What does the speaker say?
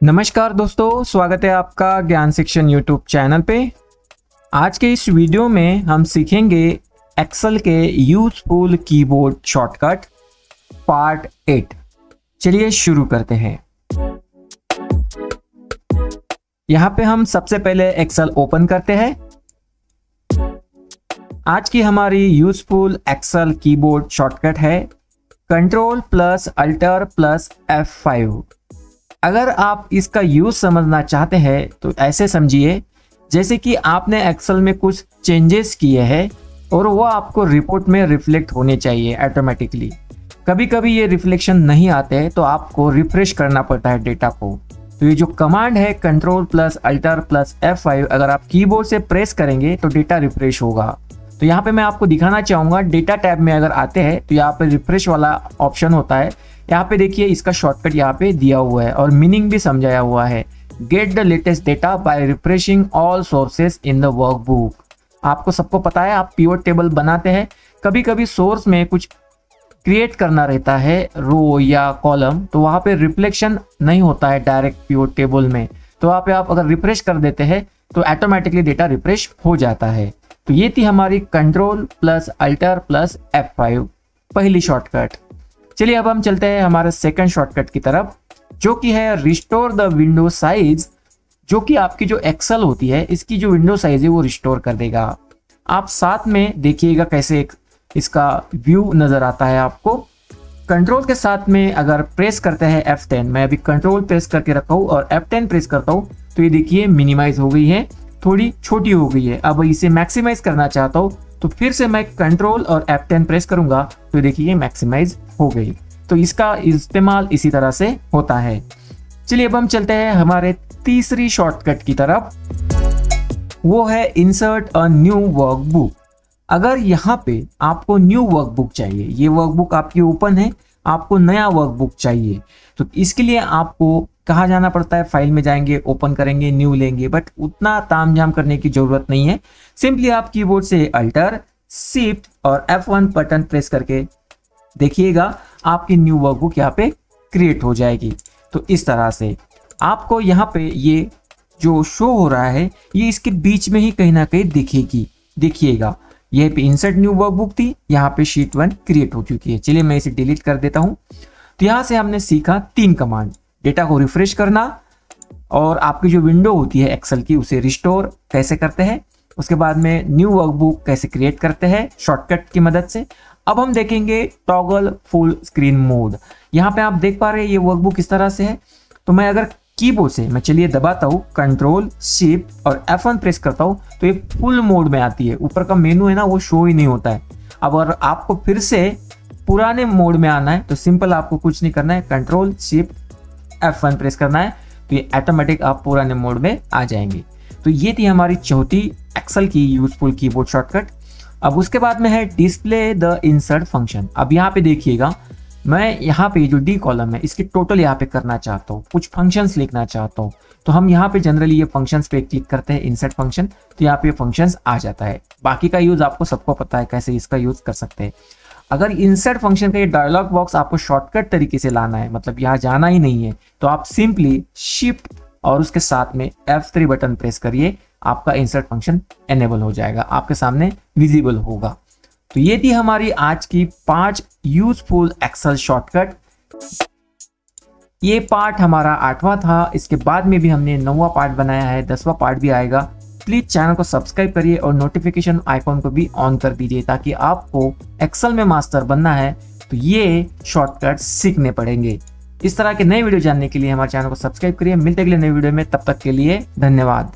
नमस्कार दोस्तों, स्वागत है आपका ज्ञान शिक्षण यूट्यूब चैनल पे। आज के इस वीडियो में हम सीखेंगे एक्सेल के यूजफुल कीबोर्ड शॉर्टकट पार्ट 8। चलिए शुरू करते हैं। यहाँ पे हम सबसे पहले एक्सेल ओपन करते हैं। आज की हमारी यूजफुल एक्सेल कीबोर्ड शॉर्टकट है Ctrl+Alt+F5। अगर आप इसका यूज समझना चाहते हैं तो ऐसे समझिए जैसे कि आपने एक्सेल में कुछ चेंजेस किए हैं और वो आपको रिपोर्ट में रिफ्लेक्ट होने चाहिए ऑटोमेटिकली। कभी कभी ये रिफ्लेक्शन नहीं आते हैं तो आपको रिफ्रेश करना पड़ता है डेटा को। तो ये जो कमांड है Ctrl+Alt+F5, अगर आप कीबोर्ड से प्रेस करेंगे तो डेटा रिफ्रेश होगा। तो यहाँ पे मैं आपको दिखाना चाहूँगा, डेटा टैब में अगर आते हैं तो यहाँ पे रिफ्रेश वाला ऑप्शन होता है। यहाँ पे देखिए इसका शॉर्टकट यहाँ पे दिया हुआ है और मीनिंग भी समझाया हुआ है। Get the latest data bye refreshing all sources in the workbook. आपको सबको पता है, आप पिवट टेबल बनाते हैं, कभी कभी सोर्स में कुछ क्रिएट करना रहता है रो या कॉलम, तो वहाँ पे रिफ्लेक्शन नहीं होता है डायरेक्ट पिवट टेबल में। तो वहाँ पे आप अगर रिफ्रेश कर देते हैं तो ऑटोमेटिकली डेटा रिफ्रेश हो जाता है। तो ये थी हमारी Ctrl+Alt+F5 पहली शॉर्टकट। चलिए अब हम चलते हैं हमारे सेकंड शॉर्टकट की तरफ, जो कि है रिस्टोर द विंडो साइज, जो कि आपकी जो एक्सेल होती है इसकी जो विंडो साइज है वो रिस्टोर कर देगा। आप साथ में देखिएगा कैसे इसका व्यू नजर आता है आपको। कंट्रोल के साथ में अगर प्रेस करते हैं F10, मैं अभी कंट्रोल प्रेस करके रखा हूँ और F10 प्रेस करता हूँ तो ये देखिए मिनिमाइज हो गई है, थोड़ी छोटी हो गई है। अब इसे मैक्सिमाइज करना चाहता हूँ तो फिर से मैं कंट्रोल और F10 प्रेस करूंगा तो देखिए मैक्सिमाइज हो गई। तो इसका इस्तेमाल इसी तरह से होता है। चलिए अब हम चलते हैं हमारे तीसरी शॉर्टकट की तरफ, वो है इंसर्ट अ न्यू वर्कबुक। अगर यहाँ पे आपको न्यू वर्कबुक चाहिए, ये वर्कबुक आपकी ओपन है, आपको नया वर्कबुक चाहिए, तो इसके लिए आपको कहाँ जाना पड़ता है, फाइल में जाएंगे, ओपन करेंगे, न्यू लेंगे। बट उतना तामझाम करने की जरूरत नहीं है। सिंपली आप कीबोर्ड से अल्टर, शिफ्ट और F1 बटन प्रेस करके देखिएगा आपकी न्यू वर्कबुक यहाँ पे क्रिएट हो जाएगी। तो इस तरह से आपको यहाँ पे ये जो शो हो रहा है ये इसके बीच में ही कहीं ना कहीं दिखेगी। देखिएगा यह पे इंसर्ट न्यू वर्कबुक थी, यहाँ पे शीट 1 क्रिएट हो चुकी है। चलिए मैं इसे डिलीट कर देता हूँ। तो यहाँ से हमने सीखा 3 कमांड, डेटा को रिफ्रेश करना और आपकी जो विंडो होती है एक्सेल की उसे रिस्टोर कैसे करते हैं, उसके बाद में न्यू वर्कबुक कैसे क्रिएट करते हैं शॉर्टकट की मदद से। अब हम देखेंगे टॉगल फुल स्क्रीन मोड। यहाँ पे आप देख पा रहे हैं ये वर्कबुक इस तरह से है। तो मैं अगर कीबोर्ड से मैं चलिए दबाता हूँ कंट्रोल शिफ्ट और F1 प्रेस करता हूँ तो ये फुल मोड में आती है। ऊपर का मेनू है ना वो शो ही नहीं होता है। अब अगर आपको फिर से पुराने मोड में आना है तो सिंपल आपको कुछ नहीं करना है, कंट्रोल शिफ्ट F1 प्रेस करना है तो ये ऑटोमेटिक आप पुराने मोड में आ जाएंगे। तो ये थी हमारी चौथी एक्सेल की यूजफुल कीबोर्ड शॉर्टकट। अब उसके बाद में है डिस्प्ले द इंसर्ट फंक्शन। अब यहाँ पे देखिएगा मैं यहाँ पे जो डी कॉलम है इसकी टोटल यहाँ पे करना चाहता हूँ, कुछ फंक्शंस लिखना चाहता हूँ। तो हम यहाँ पे जनरली ये फंक्शंस पे क्लिक करते हैं, इंसर्ट फंक्शन, तो यहाँ पे फंक्शंस आ जाता है। बाकी का यूज आपको सबको पता है कैसे इसका यूज कर सकते हैं। अगर इंसर्ट फंक्शन का ये डायलॉग बॉक्स आपको शॉर्टकट तरीके से लाना है, मतलब यहाँ जाना ही नहीं है, तो आप सिंपली शिफ्ट और उसके साथ में F3 बटन प्रेस करिए, आपका इंसर्ट फंक्शन एनेबल हो जाएगा, आपके सामने विजिबल होगा। तो ये थी हमारी आज की 5 यूजफुल एक्सेल शॉर्टकट। ये पार्ट हमारा 8वां था। इसके बाद में भी हमने 9वां पार्ट बनाया है, 10वां पार्ट भी आएगा। प्लीज चैनल को सब्सक्राइब करिए और नोटिफिकेशन आइकॉन को भी ऑन कर दीजिए ताकि आपको एक्सेल में मास्टर बनना है तो ये शॉर्टकट सीखने पड़ेंगे। इस तरह के नए वीडियो जानने के लिए हमारे चैनल को सब्सक्राइब करिए। मिलते अगले नए वीडियो में, तब तक के लिए धन्यवाद।